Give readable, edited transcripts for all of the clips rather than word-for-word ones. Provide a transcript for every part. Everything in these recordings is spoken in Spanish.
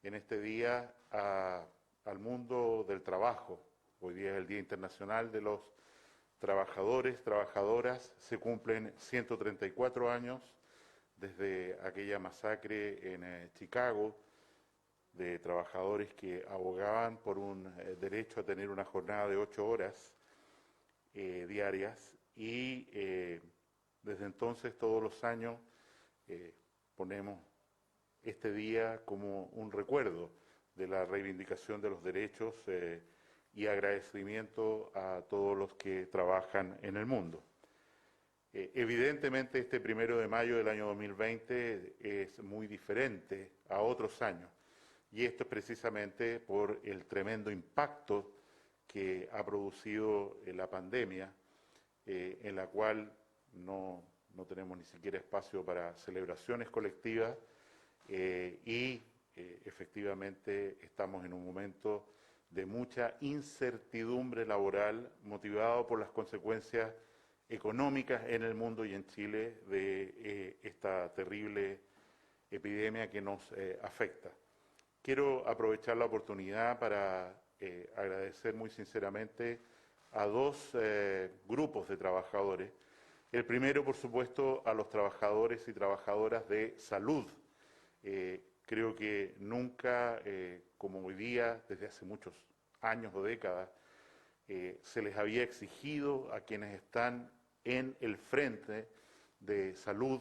en este día al mundo del trabajo. Hoy día es el Día Internacional de los Trabajadores, Trabajadoras. Se cumplen 134 años desde aquella masacre en Chicago de trabajadores que abogaban por un derecho a tener una jornada de 8 horas diarias y desde entonces todos los años ponemos este día como un recuerdo de la reivindicación de los derechos y agradecimiento a todos los que trabajan en el mundo. Evidentemente este 1 de mayo del año 2020 es muy diferente a otros años y esto es precisamente por el tremendo impacto que ha producido la pandemia, en la cual no tenemos ni siquiera espacio para celebraciones colectivas y efectivamente estamos en un momento de mucha incertidumbre laboral motivado por las consecuencias económicas en el mundo y en Chile de esta terrible epidemia que nos afecta. Quiero aprovechar la oportunidad para agradecer muy sinceramente a dos grupos de trabajadores. El primero, por supuesto, a los trabajadores y trabajadoras de salud. Creo que nunca, como hoy día, desde hace muchos años o décadas, se les había exigido a quienes están en el frente de salud,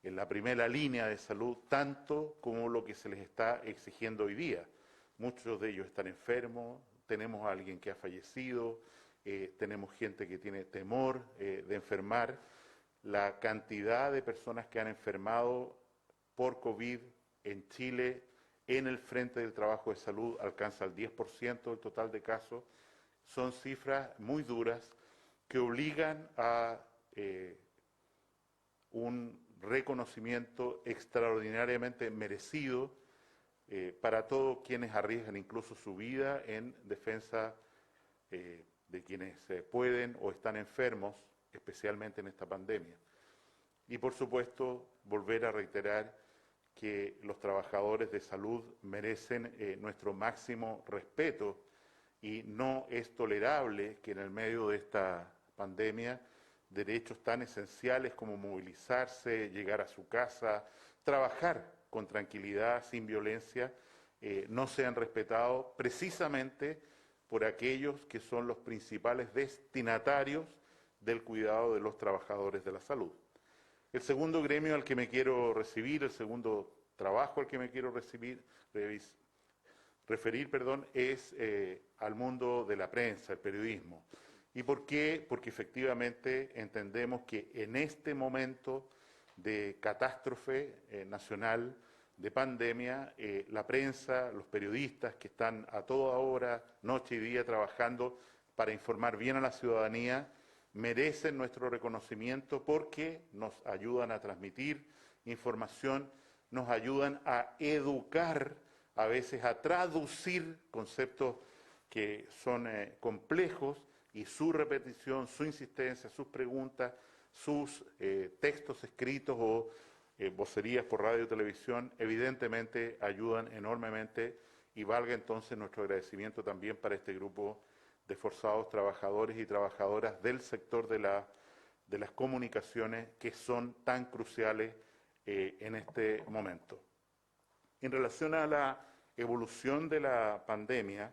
en la primera línea de salud, tanto como lo que se les está exigiendo hoy día. Muchos de ellos están enfermos, tenemos a alguien que ha fallecido, tenemos gente que tiene temor de enfermar. La cantidad de personas que han enfermado por COVID en Chile, en el frente del trabajo de salud, alcanza el 10% del total de casos. Son cifras muy duras que obligan a un reconocimiento extraordinariamente merecido para todos quienes arriesgan incluso su vida en defensa de quienes pueden o están enfermos, especialmente en esta pandemia. Y por supuesto, volver a reiterar que los trabajadores de salud merecen nuestro máximo respeto y no es tolerable que en el medio de esta pandemia derechos tan esenciales como movilizarse, llegar a su casa, trabajar con tranquilidad, sin violencia, no sean respetados precisamente por aquellos que son los principales destinatarios del cuidado de los trabajadores de la salud. El segundo gremio al que me quiero recibir, el segundo trabajo al que me quiero referir, es al mundo de la prensa, el periodismo. ¿Y por qué? Porque efectivamente entendemos que en este momento de catástrofe nacional, de pandemia, la prensa, los periodistas que están a toda hora, noche y día, trabajando para informar bien a la ciudadanía, merecen nuestro reconocimiento porque nos ayudan a transmitir información, nos ayudan a educar, a veces a traducir conceptos que son complejos y su repetición, su insistencia, sus preguntas, sus textos escritos o vocerías por radio y televisión, evidentemente ayudan enormemente y valga entonces nuestro agradecimiento también para este grupo de esforzados trabajadores y trabajadoras del sector de las comunicaciones que son tan cruciales en este momento. En relación a la evolución de la pandemia,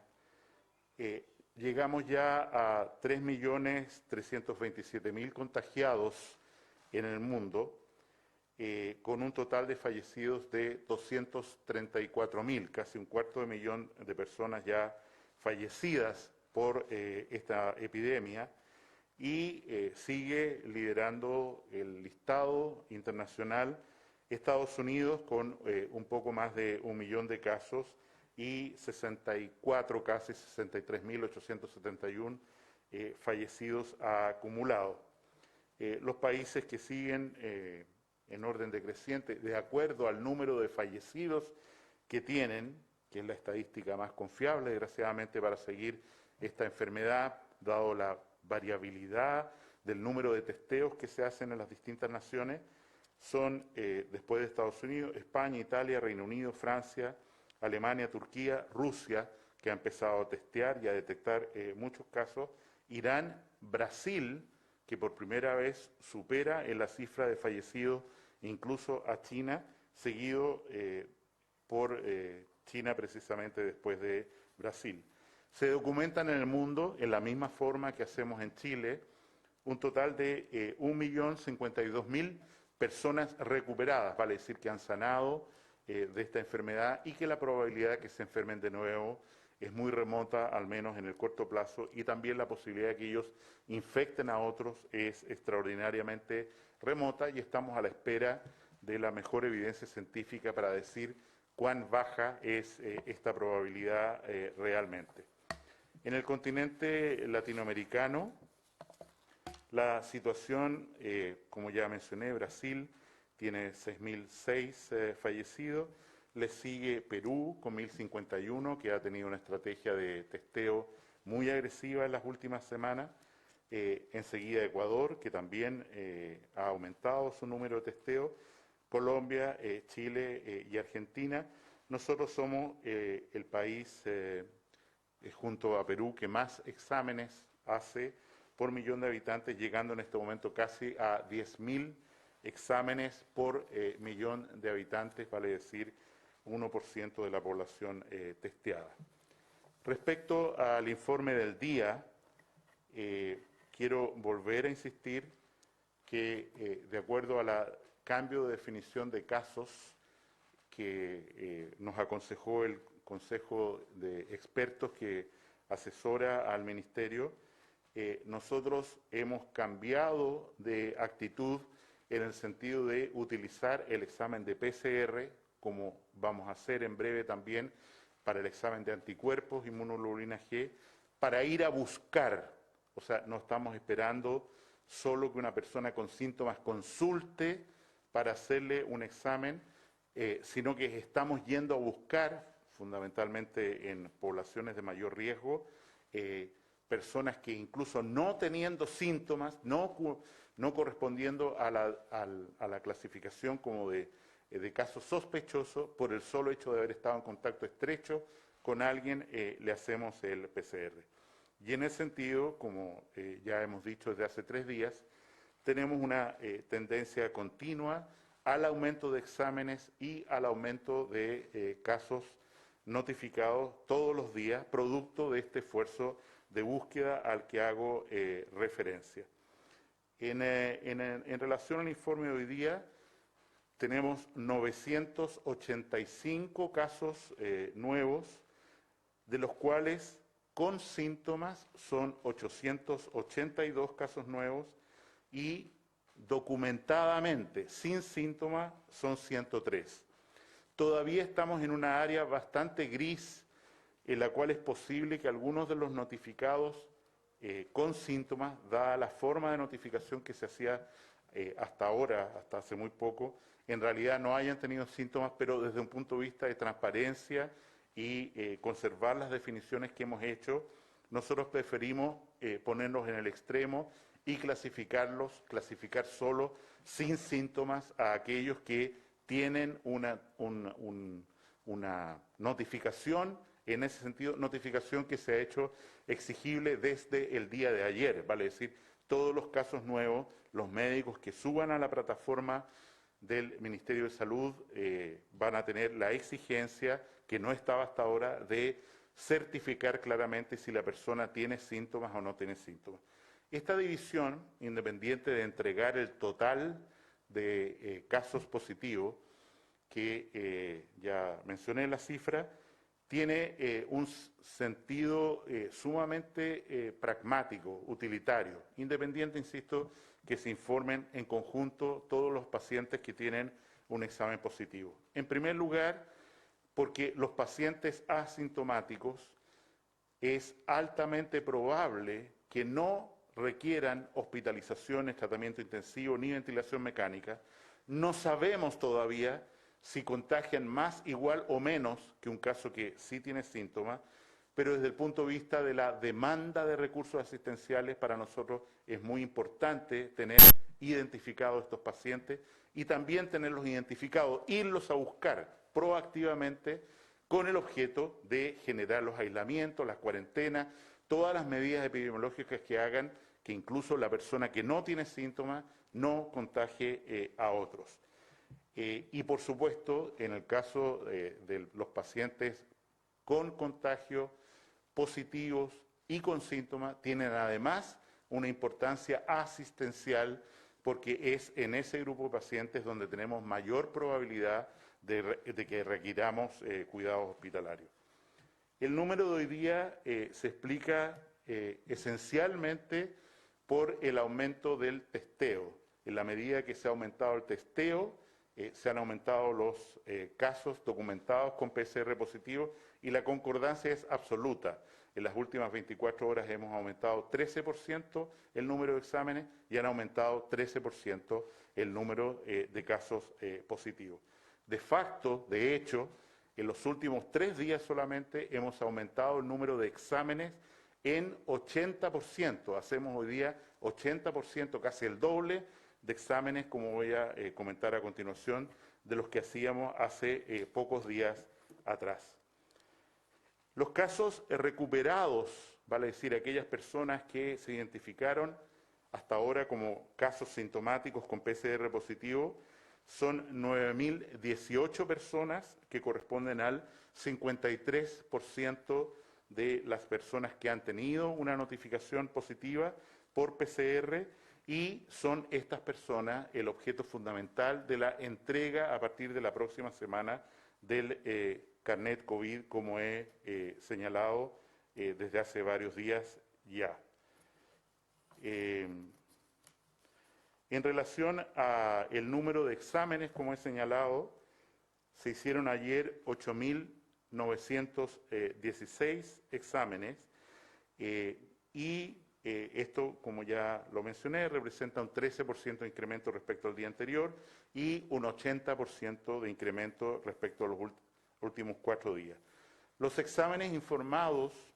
llegamos ya a 3.327.000 contagiados en el mundo, con un total de fallecidos de 234.000, casi 250.000 de personas ya fallecidas por esta epidemia y sigue liderando el listado internacional Estados Unidos con un poco más de 1 millón de casos y 64, casi 63.871 fallecidos acumulados. Los países que siguen en orden decreciente, de acuerdo al número de fallecidos que tienen, que es la estadística más confiable, desgraciadamente, para seguir esta enfermedad, dado la variabilidad del número de testeos que se hacen en las distintas naciones, son, después de Estados Unidos, España, Italia, Reino Unido, Francia, Alemania, Turquía, Rusia, que ha empezado a testear y a detectar muchos casos, Irán, Brasil, que por primera vez supera en la cifra de fallecidos incluso a China, seguido por China precisamente después de Brasil. Se documentan en el mundo, en la misma forma que hacemos en Chile, un total de 1.052.000 personas recuperadas, vale decir que han sanado de esta enfermedad y que la probabilidad de que se enfermen de nuevo es muy remota, al menos en el corto plazo, y también la posibilidad de que ellos infecten a otros es extraordinariamente remota y estamos a la espera de la mejor evidencia científica para decir cuán baja es esta probabilidad realmente. En el continente latinoamericano, la situación, como ya mencioné, Brasil tiene 6.006 fallecidos, le sigue Perú con 1.051, que ha tenido una estrategia de testeo muy agresiva en las últimas semanas, enseguida Ecuador, que también ha aumentado su número de testeos, Colombia, Chile y Argentina. Nosotros somos el país, junto a Perú, que más exámenes hace por millón de habitantes, llegando en este momento casi a 10.000 exámenes por millón de habitantes, vale decir 1% de la población testeada. Respecto al informe del día, quiero volver a insistir que de acuerdo al cambio de definición de casos que nos aconsejó el Consejo de Expertos que asesora al Ministerio, nosotros hemos cambiado de actitud en el sentido de utilizar el examen de PCR, como vamos a hacer en breve también para el examen de anticuerpos, inmunoglobulina G, para ir a buscar, o sea, no estamos esperando solo que una persona con síntomas consulte para hacerle un examen, sino que estamos yendo a buscar, fundamentalmente en poblaciones de mayor riesgo, personas que incluso no teniendo síntomas, no correspondiendo a la clasificación como de caso sospechoso, por el solo hecho de haber estado en contacto estrecho con alguien, le hacemos el PCR. Y en ese sentido, como ya hemos dicho desde hace 3 días, tenemos una tendencia continua al aumento de exámenes y al aumento de casos notificados todos los días, producto de este esfuerzo de búsqueda al que hago referencia. En relación al informe de hoy día, tenemos 985 casos nuevos, de los cuales con síntomas son 882 casos nuevos y documentadamente sin síntomas son 103. Todavía estamos en una área bastante gris en la cual es posible que algunos de los notificados con síntomas, dada la forma de notificación que se hacía hasta ahora, hasta hace muy poco, en realidad no hayan tenido síntomas, pero desde un punto de vista de transparencia y conservar las definiciones que hemos hecho, nosotros preferimos ponernos en el extremo y clasificar solo sin síntomas a aquellos que tienen una notificación, en ese sentido, notificación que se ha hecho exigible desde el día de ayer, vale decir, todos los casos nuevos, los médicos que suban a la plataforma del Ministerio de Salud van a tener la exigencia que no estaba hasta ahora de certificar claramente si la persona tiene síntomas o no tiene síntomas. Esta división, independiente de entregar el total de casos positivos, que ya mencioné la cifra, tiene un sentido sumamente pragmático, utilitario, independiente, insisto, que se informen en conjunto todos los pacientes que tienen un examen positivo. En primer lugar, porque los pacientes asintomáticos es altamente probable que no requieran hospitalizaciones, tratamiento intensivo ni ventilación mecánica. No sabemos todavía si contagian más, igual o menos que un caso que sí tiene síntomas, pero desde el punto de vista de la demanda de recursos asistenciales, para nosotros es muy importante tener identificados estos pacientes y también tenerlos identificados, irlos a buscar proactivamente con el objeto de generar los aislamientos, las cuarentenas, todas las medidas epidemiológicas que hagan que incluso la persona que no tiene síntomas no contagie a otros. Y por supuesto, en el caso de los pacientes con contagio, positivos y con síntomas, tienen además una importancia asistencial porque es en ese grupo de pacientes donde tenemos mayor probabilidad de que requiramos cuidados hospitalarios. El número de hoy día se explica esencialmente por el aumento del testeo. En la medida que se ha aumentado el testeo, se han aumentado los casos documentados con PCR positivo y la concordancia es absoluta. En las últimas 24 horas hemos aumentado 13% el número de exámenes y han aumentado 13% el número de casos positivos. De facto, de hecho, en los últimos 3 días solamente hemos aumentado el número de exámenes en 80%. Hacemos hoy día 80%, casi el doble de exámenes, como voy a comentar a continuación, de los que hacíamos hace pocos días atrás. Los casos recuperados, vale decir, aquellas personas que se identificaron hasta ahora como casos sintomáticos con PCR positivo, son 9.018 personas, que corresponden al 53% de las personas que han tenido una notificación positiva por PCR, y son estas personas el objeto fundamental de la entrega a partir de la próxima semana del carnet COVID, como he señalado desde hace varios días ya. En relación al número de exámenes, como he señalado, se hicieron ayer 8.916 exámenes y esto, como ya lo mencioné, representa un 13% de incremento respecto al día anterior y un 80% de incremento respecto a los últimos 4 días. Los exámenes informados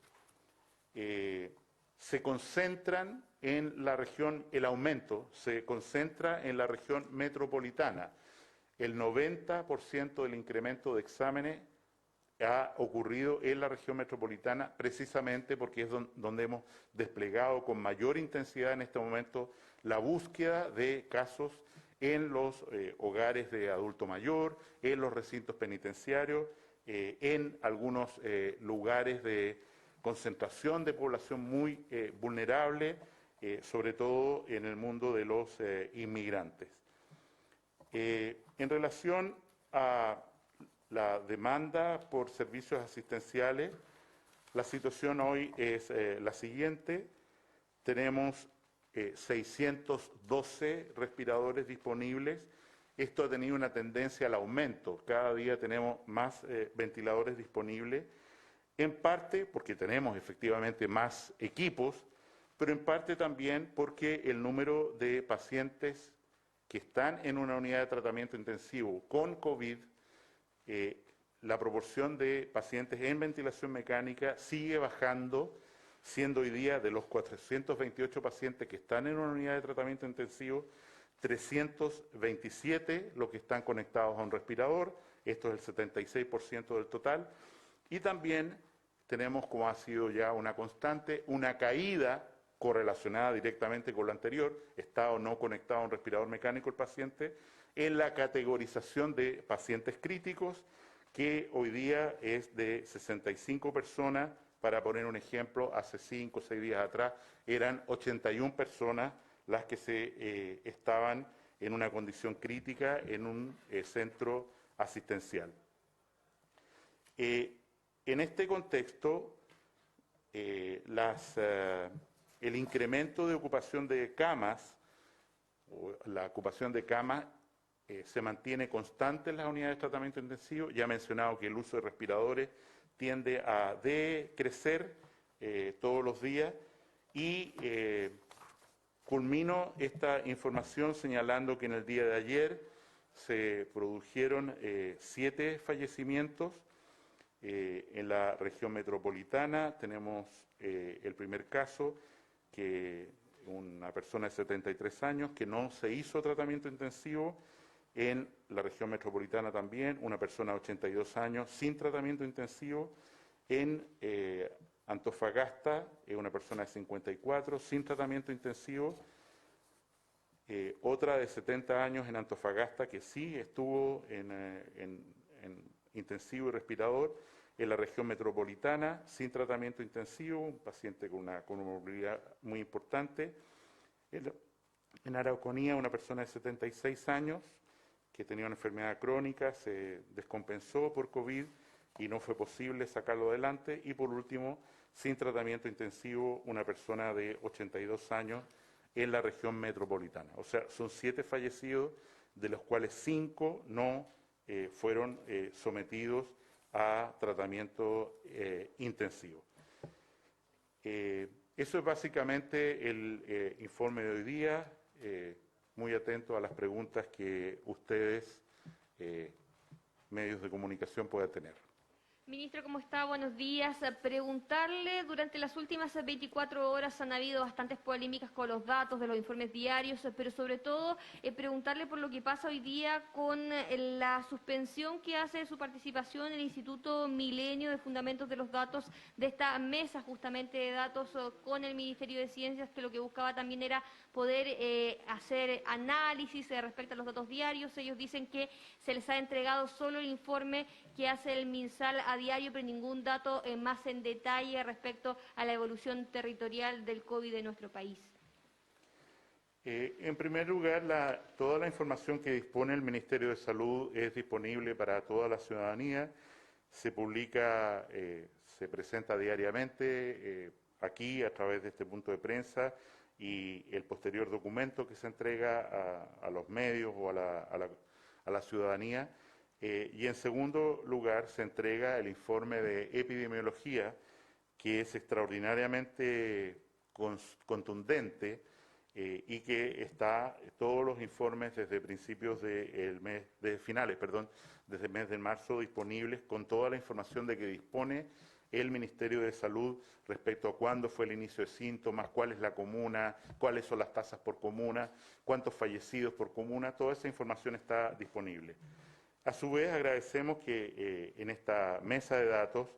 se concentran en la región, el aumento se concentra en la región metropolitana. El 90% del incremento de exámenes ha ocurrido en la región metropolitana, precisamente porque es donde hemos desplegado con mayor intensidad en este momento la búsqueda de casos en los hogares de adulto mayor, en los recintos penitenciarios, en algunos lugares de concentración de población muy vulnerable, sobre todo en el mundo de los inmigrantes. En relación a la demanda por servicios asistenciales, la situación hoy es la siguiente. Tenemos 612 respiradores disponibles. Esto ha tenido una tendencia al aumento. Cada día tenemos más ventiladores disponibles, en parte porque tenemos efectivamente más equipos, pero en parte también porque el número de pacientes que están en una unidad de tratamiento intensivo con COVID, la proporción de pacientes en ventilación mecánica sigue bajando, siendo hoy día de los 428 pacientes que están en una unidad de tratamiento intensivo, 327 los que están conectados a un respirador, esto es el 76% del total, y también tenemos, como ha sido ya una constante, una caída correlacionada directamente con lo anterior, está o no conectado a un respirador mecánico el paciente, en la categorización de pacientes críticos, que hoy día es de 65 personas, para poner un ejemplo, hace 5 o 6 días atrás eran 81 personas las que estaban en una condición crítica en un centro asistencial. En este contexto, el incremento de ocupación de camas, o la ocupación de camas, se mantiene constante en las unidades de tratamiento intensivo. Ya he mencionado que el uso de respiradores tiende a decrecer todos los días y culmino esta información señalando que en el día de ayer se produjeron 7 fallecimientos en la región metropolitana. Tenemos el primer caso, que una persona de 73 años que no se hizo tratamiento intensivo, En la región metropolitana también, una persona de 82 años sin tratamiento intensivo. En Antofagasta, una persona de 54 sin tratamiento intensivo. Otra de 70 años en Antofagasta que sí estuvo en intensivo y respirador. En la región metropolitana, sin tratamiento intensivo, un paciente con una comorbilidad muy importante. En Araucanía, una persona de 76 años que tenía una enfermedad crónica, se descompensó por COVID y no fue posible sacarlo adelante. Y por último, sin tratamiento intensivo, una persona de 82 años en la región metropolitana. O sea, son 7 fallecidos, de los cuales 5 no fueron sometidos a tratamiento intensivo. Eso es básicamente el informe de hoy día. Muy atento a las preguntas que ustedes, medios de comunicación, puedan tener. Ministro, ¿cómo está? Buenos días. Preguntarle, durante las últimas 24 horas han habido bastantes polémicas con los datos de los informes diarios, pero sobre todo preguntarle por lo que pasa hoy día con la suspensión que hace de su participación en el Instituto Milenio de Fundamentos de los Datos, de esta mesa justamente de datos con el Ministerio de Ciencias, que lo que buscaba también era poder hacer análisis respecto a los datos diarios. Ellos dicen que se les ha entregado solo el informe que hace el MinSal a diario, pero ningún dato más en detalle respecto a la evolución territorial del COVID en nuestro país. En primer lugar, toda la información que dispone el Ministerio de Salud es disponible para toda la ciudadanía. Se publica, se presenta diariamente aquí a través de este punto de prensa y el posterior documento que se entrega a los medios o a la ciudadanía. Y en segundo lugar, se entrega el informe de epidemiología, que es extraordinariamente contundente y que está todos los informes desde principios del mes, desde el mes de marzo disponibles con toda la información de que dispone el Ministerio de Salud respecto a cuándo fue el inicio de síntomas, cuál es la comuna, cuáles son las tasas por comuna, cuántos fallecidos por comuna. Toda esa información está disponible. A su vez, agradecemos que en esta mesa de datos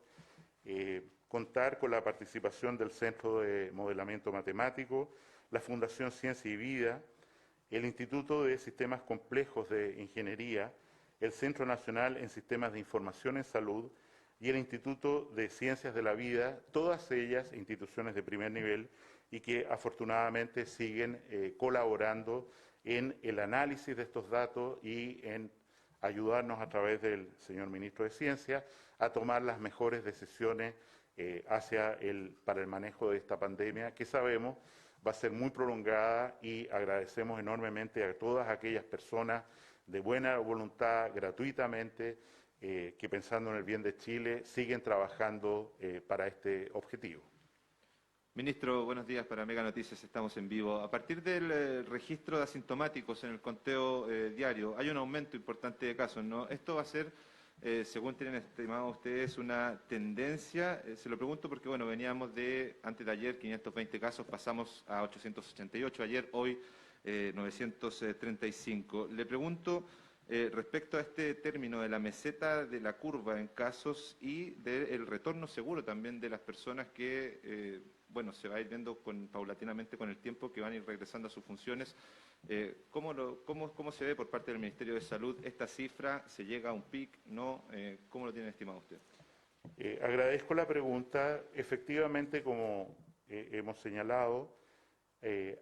contar con la participación del Centro de Modelamiento Matemático, la Fundación Ciencia y Vida, el Instituto de Sistemas Complejos de Ingeniería, el Centro Nacional en Sistemas de Información en Salud y el Instituto de Ciencias de la Vida, todas ellas instituciones de primer nivel y que afortunadamente siguen colaborando en el análisis de estos datos y en ayudarnos a través del señor Ministro de Ciencia a tomar las mejores decisiones para el manejo de esta pandemia, que sabemos va a ser muy prolongada, y agradecemos enormemente a todas aquellas personas de buena voluntad, gratuitamente, que pensando en el bien de Chile, siguen trabajando para este objetivo. Ministro, buenos días. Para Mega Noticias estamos en vivo. A partir del registro de asintomáticos en el conteo diario, hay un aumento importante de casos, ¿no? ¿Esto va a ser, según tienen estimado ustedes, una tendencia? Se lo pregunto porque, bueno, veníamos antes de ayer, 520 casos, pasamos a 888 ayer, hoy 935. Le pregunto respecto a este término de la meseta de la curva en casos y del retorno seguro también de las personas que, bueno, se va a ir viendo paulatinamente con el tiempo que van a ir regresando a sus funciones. ¿Cómo se ve por parte del Ministerio de Salud esta cifra? ¿Se llega a un pic? ¿No? ¿Cómo lo tiene estimado usted? Agradezco la pregunta. Efectivamente, como hemos señalado,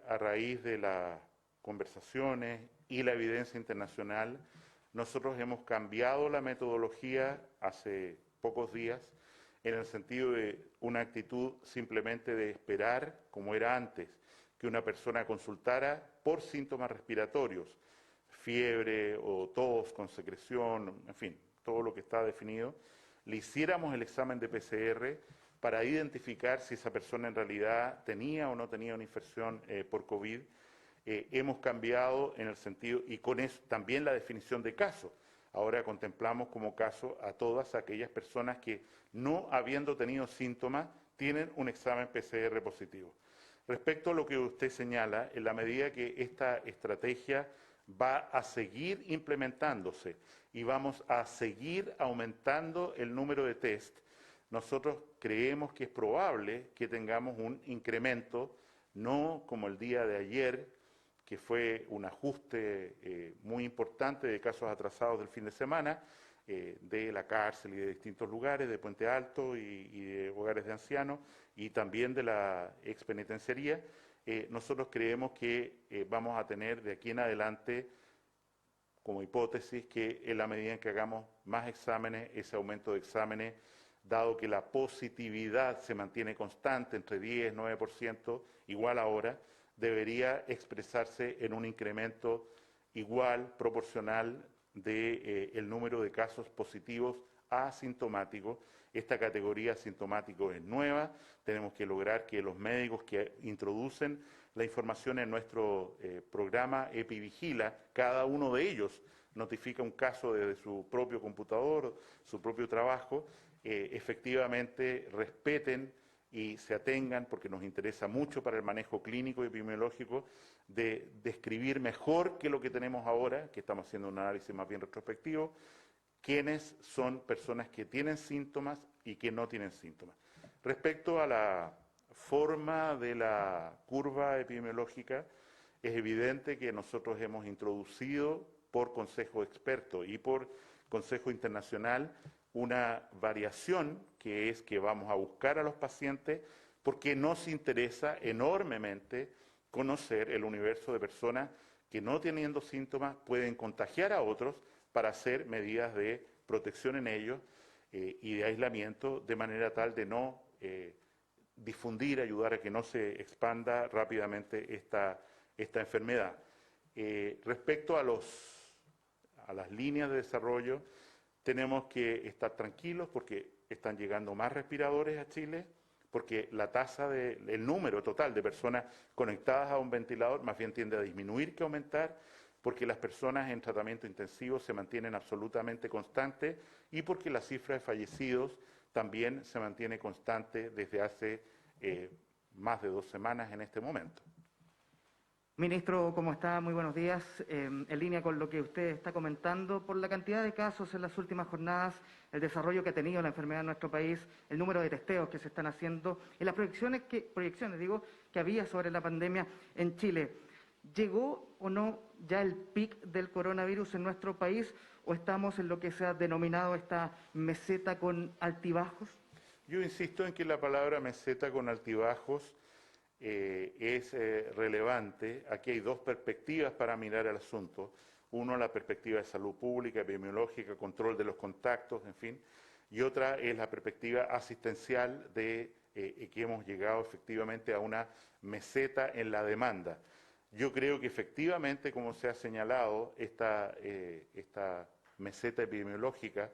a raíz de las conversaciones y la evidencia internacional, nosotros hemos cambiado la metodología hace pocos días en el sentido de una actitud simplemente de esperar, como era antes, que una persona consultara por síntomas respiratorios, fiebre o tos con secreción, en fin, todo lo que está definido, le hiciéramos el examen de PCR para identificar si esa persona en realidad tenía o no tenía una infección por COVID. Hemos cambiado en el sentido, y con eso también la definición de caso. Ahora contemplamos como caso a todas aquellas personas que, no habiendo tenido síntomas, tienen un examen PCR positivo. Respecto a lo que usted señala, en la medida que esta estrategia va a seguir implementándose y vamos a seguir aumentando el número de test. Nosotros creemos que es probable que tengamos un incremento, no como el día de ayer, que fue un ajuste muy importante de casos atrasados del fin de semana, de la cárcel y de distintos lugares, de Puente Alto y de hogares de ancianos, y también de la expenitenciaría. Nosotros creemos que vamos a tener de aquí en adelante, como hipótesis, que en la medida en que hagamos más exámenes, ese aumento de exámenes, dado que la positividad se mantiene constante entre 10 y 9%, igual ahora, debería expresarse en un incremento igual, proporcional, del número de casos positivos asintomáticos. Esta categoría asintomático es nueva, tenemos que lograr que los médicos que introducen la información en nuestro programa EpiVigila, cada uno de ellos notifica un caso desde su propio computador, su propio trabajo, efectivamente respeten y se atengan, porque nos interesa mucho para el manejo clínico y epidemiológico, de describir mejor que lo que tenemos ahora, que estamos haciendo un análisis más bien retrospectivo, quiénes son personas que tienen síntomas y que no tienen síntomas. Respecto a la forma de la curva epidemiológica, es evidente que nosotros hemos introducido por Consejo Experto y por Consejo Internacional una variación, que es que vamos a buscar a los pacientes porque nos interesa enormemente conocer el universo de personas que, no teniendo síntomas, pueden contagiar a otros, para hacer medidas de protección en ellos y de aislamiento, de manera tal de no difundir, ayudar a que no se expanda rápidamente esta enfermedad. Respecto a las líneas de desarrollo, tenemos que estar tranquilos porque están llegando más respiradores a Chile, porque la tasa el número total de personas conectadas a un ventilador más bien tiende a disminuir que aumentar, porque las personas en tratamiento intensivo se mantienen absolutamente constantes y porque la cifra de fallecidos también se mantiene constante desde hace más de 2 semanas en este momento. Ministro, ¿cómo está? Muy buenos días. En línea con lo que usted está comentando, por la cantidad de casos en las últimas jornadas, el desarrollo que ha tenido la enfermedad en nuestro país, el número de testeos que se están haciendo y las proyecciones que había sobre la pandemia en Chile, ¿llegó o no ya el pic del coronavirus en nuestro país o estamos en lo que se ha denominado esta meseta con altibajos? Yo insisto en que la palabra meseta con altibajos es relevante. Aquí hay 2 perspectivas para mirar el asunto. Uno, la perspectiva de salud pública, epidemiológica, control de los contactos, en fin. Y otra es la perspectiva asistencial de que hemos llegado efectivamente a una meseta en la demanda. Yo creo que efectivamente, como se ha señalado, esta meseta epidemiológica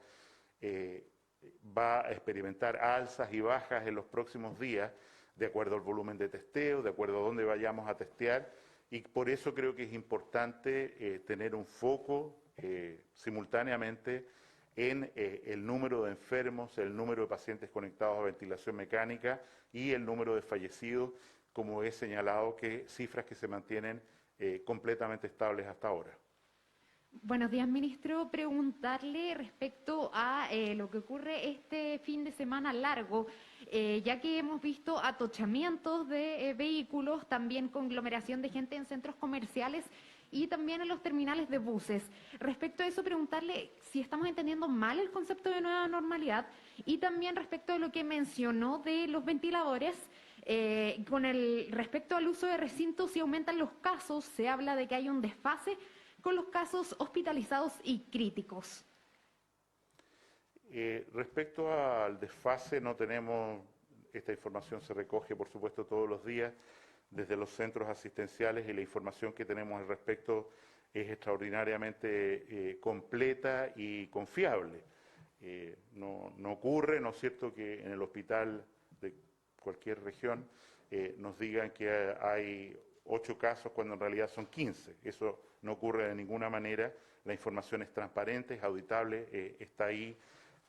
va a experimentar alzas y bajas en los próximos días, de acuerdo al volumen de testeo, de acuerdo a dónde vayamos a testear, y por eso creo que es importante tener un foco simultáneamente en el número de enfermos, el número de pacientes conectados a ventilación mecánica y el número de fallecidos, como he señalado, que cifras que se mantienen completamente estables hasta ahora. Buenos días, ministro. Preguntarle respecto a lo que ocurre este fin de semana largo, ya que hemos visto atochamientos de vehículos, también conglomeración de gente en centros comerciales y también en los terminales de buses. Respecto a eso, preguntarle si estamos entendiendo mal el concepto de nueva normalidad y también respecto a lo que mencionó de los ventiladores. Respecto al uso de recintos, si aumentan los casos, se habla de que hay un desfase con los casos hospitalizados y críticos. Respecto al desfase, no tenemos, esta información se recoge por supuesto todos los días desde los centros asistenciales y la información que tenemos al respecto es extraordinariamente completa y confiable. No ocurre, ¿no es cierto?, que en el hospital de cualquier región nos digan que hay 8 casos cuando en realidad son 15. Eso no ocurre de ninguna manera. La información es transparente, es auditable, está ahí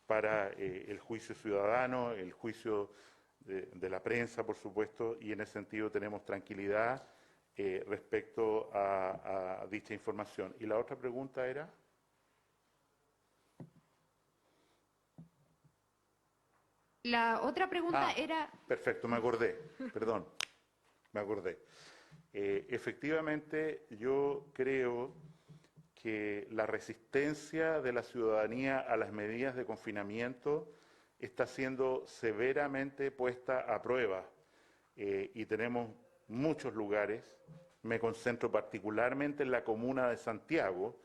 para el juicio ciudadano, el juicio de la prensa, por supuesto, y en ese sentido tenemos tranquilidad respecto a dicha información. Y la otra pregunta era... La otra pregunta era... Perfecto, me acordé, perdón, me acordé. Efectivamente, yo creo que la resistencia de la ciudadanía a las medidas de confinamiento está siendo severamente puesta a prueba y tenemos muchos lugares, me concentro particularmente en la comuna de Santiago,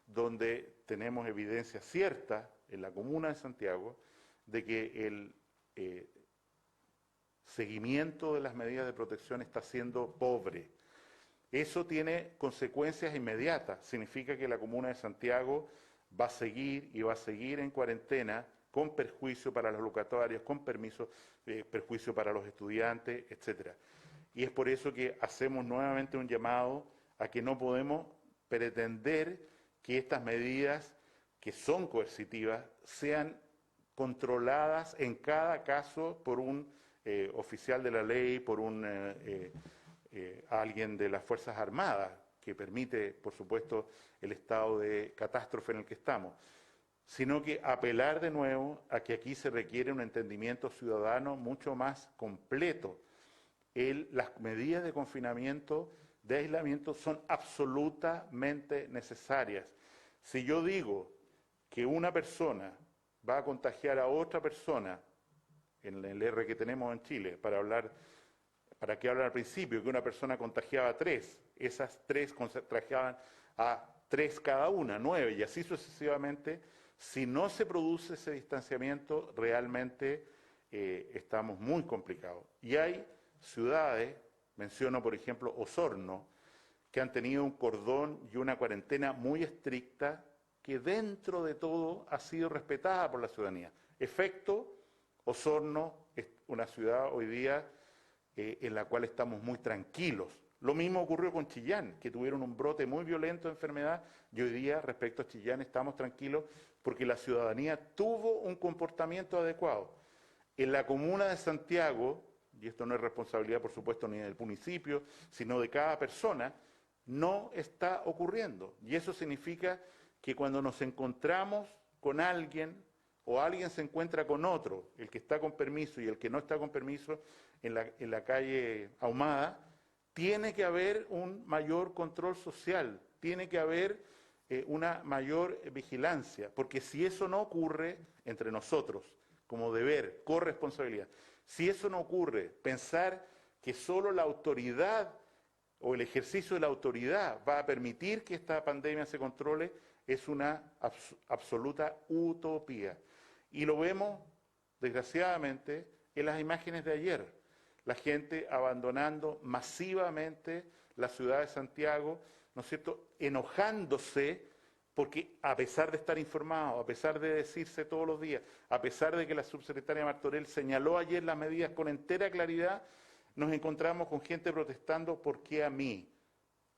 donde tenemos evidencia cierta en la comuna de Santiago de que el seguimiento de las medidas de protección está siendo pobre. Eso tiene consecuencias inmediatas. Significa que la comuna de Santiago va a seguir y va a seguir en cuarentena con perjuicio para los locatarios, con perjuicio para los estudiantes, etc. Y es por eso que hacemos nuevamente un llamado a que no podemos pretender que estas medidas, que son coercitivas, sean controladas en cada caso por un oficial de la ley, por alguien de las Fuerzas Armadas, que permite, por supuesto, el estado de catástrofe en el que estamos, sino que apelar de nuevo a que aquí se requiere un entendimiento ciudadano mucho más completo. Las medidas de confinamiento, de aislamiento, son absolutamente necesarias. Si yo digo que una persona va a contagiar a otra persona, en el R que tenemos en Chile, ¿para qué hablar al principio? Que una persona contagiaba a 3, esas 3 contagiaban a 3 cada una, 9, y así sucesivamente. Si no se produce ese distanciamiento, realmente estamos muy complicados. Y hay ciudades, menciono por ejemplo Osorno, que han tenido un cordón y una cuarentena muy estricta, que dentro de todo ha sido respetada por la ciudadanía. Efecto, Osorno es una ciudad hoy día en la cual estamos muy tranquilos. Lo mismo ocurrió con Chillán, que tuvieron un brote muy violento de enfermedad, y hoy día respecto a Chillán estamos tranquilos porque la ciudadanía tuvo un comportamiento adecuado. En la comuna de Santiago, y esto no es responsabilidad por supuesto ni del municipio, sino de cada persona, no está ocurriendo. Y eso significa que cuando nos encontramos con alguien o alguien se encuentra con otro, el que está con permiso y el que no está con permiso en la calle Ahumada, tiene que haber un mayor control social, tiene que haber una mayor vigilancia, porque si eso no ocurre entre nosotros, como deber, corresponsabilidad, si eso no ocurre, pensar que solo la autoridad o el ejercicio de la autoridad va a permitir que esta pandemia se controle, es una absoluta utopía. Y lo vemos, desgraciadamente, en las imágenes de ayer. La gente abandonando masivamente la ciudad de Santiago, ¿no es cierto?, enojándose porque a pesar de estar informado, a pesar de decirse todos los días, a pesar de que la subsecretaria Martorell señaló ayer las medidas con entera claridad, nos encontramos con gente protestando, ¿por qué a mí?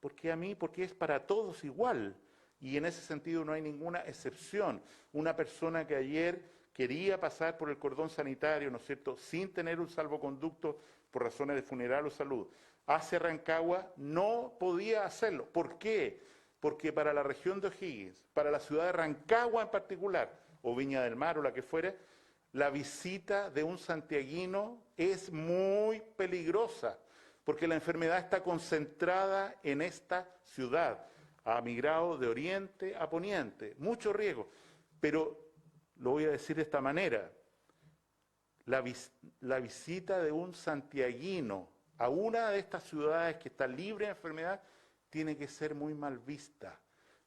¿Por qué a mí? Porque es para todos igual. Y en ese sentido no hay ninguna excepción. Una persona que ayer quería pasar por el cordón sanitario, ¿no es cierto?, sin tener un salvoconducto por razones de funeral o salud, hacia Rancagua, no podía hacerlo. ¿Por qué? Porque para la región de O'Higgins, para la ciudad de Rancagua en particular, o Viña del Mar o la que fuera, la visita de un santiaguino es muy peligrosa, porque la enfermedad está concentrada en esta ciudad, ha migrado de oriente a poniente, mucho riesgo, pero lo voy a decir de esta manera, la visita de un santiaguino a una de estas ciudades que está libre de enfermedad tiene que ser muy mal vista.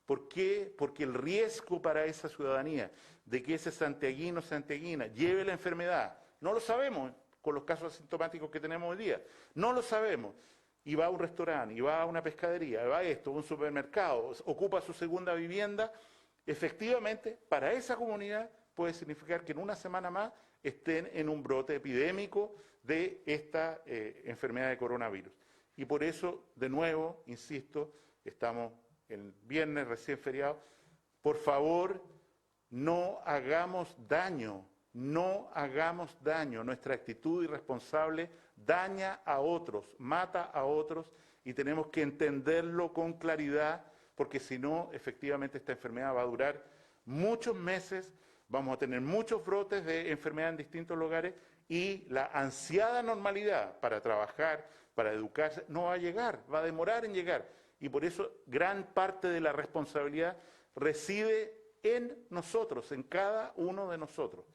¿Por qué? Porque el riesgo para esa ciudadanía de que ese santiaguino o santiaguina lleve la enfermedad, no lo sabemos con los casos asintomáticos que tenemos hoy día, no lo sabemos. Y va a un restaurante, y va a una pescadería, va a esto, a un supermercado, ocupa su segunda vivienda, efectivamente, para esa comunidad puede significar que en una semana más estén en un brote epidémico de esta enfermedad de coronavirus. Y por eso, de nuevo, insisto, estamos el viernes recién feriado, por favor, no hagamos daño, nuestra actitud irresponsable daña a otros, mata a otros y tenemos que entenderlo con claridad, porque si no, efectivamente esta enfermedad va a durar muchos meses, vamos a tener muchos brotes de enfermedad en distintos lugares y la ansiada normalidad para trabajar, para educarse, no va a llegar, va a demorar en llegar. Y por eso gran parte de la responsabilidad reside en nosotros, en cada uno de nosotros.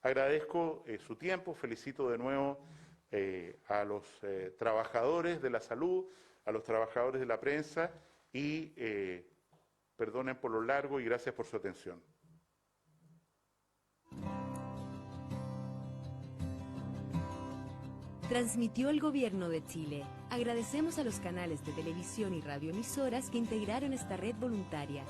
Agradezco su tiempo, felicito de nuevo a los trabajadores de la salud, a los trabajadores de la prensa y perdonen por lo largo y gracias por su atención. Transmitió el Gobierno de Chile. Agradecemos a los canales de televisión y radioemisoras que integraron esta red voluntaria.